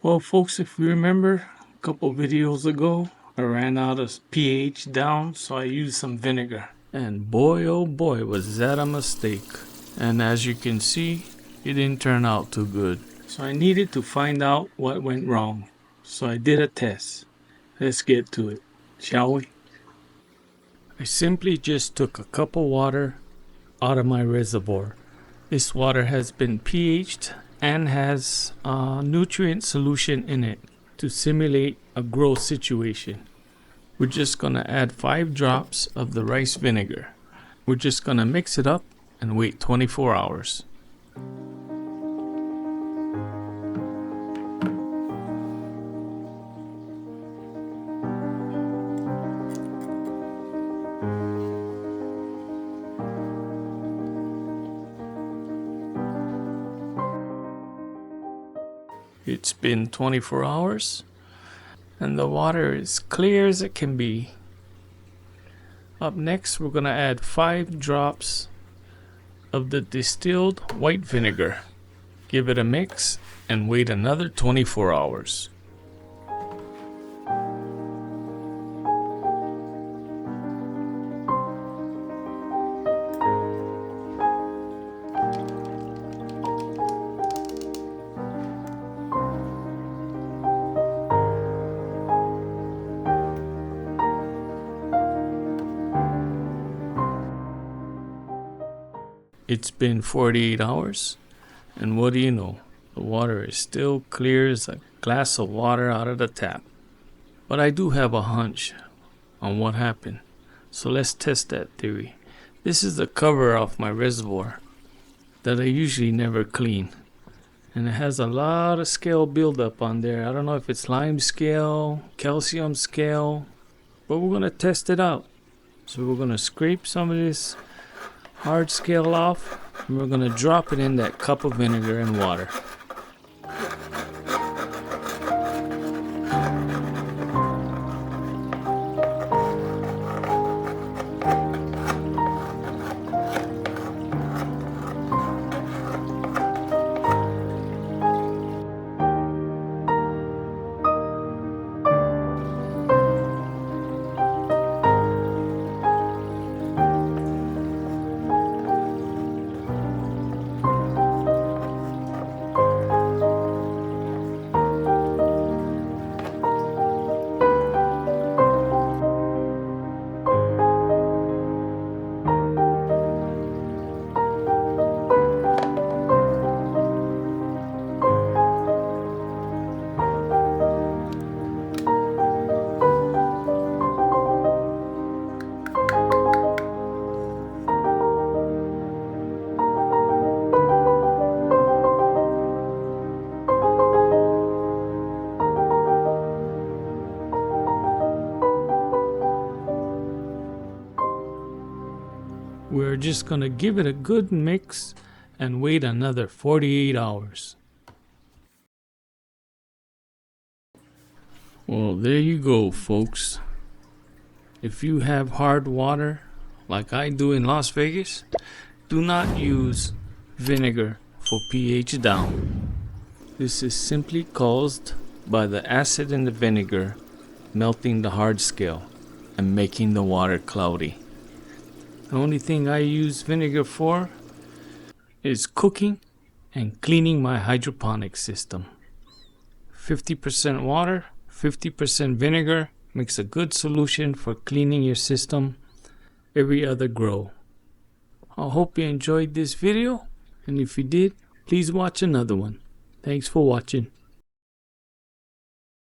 Well, folks, if you remember a couple videos ago, I ran out of pH down, so I used some vinegar. And boy, oh boy, was that a mistake. And as you can see, it didn't turn out too good. So I needed to find out what went wrong. So I did a test. Let's get to it, shall we? I simply just took a cup of water out of my reservoir. This water has been pH'd and has a nutrient solution in it to simulate a growth situation. We're just going to add 5 drops of the rice vinegar. We're just going to mix it up and wait 24 hours. It's been 24 hours and the water is clear as it can be. Up next, we're going to add 5 drops of the distilled white vinegar. Give it a mix and wait another 24 hours. It's been 48 hours, and what do you know? The water is still clear as a glass of water out of the tap. But I do have a hunch on what happened, so let's test that theory. This is the cover off my reservoir that I usually never clean, and it has a lot of scale buildup on there. I don't know if it's lime scale, calcium scale, but we're gonna test it out. So we're gonna scrape some of this hard scale off, and we're going to drop it in that cup of vinegar and water. We're just going to give it a good mix and wait another 48 hours. Well, there you go, folks. If you have hard water like I do in Las Vegas, do not use vinegar for pH down. This is simply caused by the acid in the vinegar melting the hard scale and making the water cloudy. The only thing I use vinegar for is cooking and cleaning my hydroponic system. 50% water, 50% vinegar makes a good solution for cleaning your system every other grow. I hope you enjoyed this video, and if you did, please watch another one. Thanks for watching.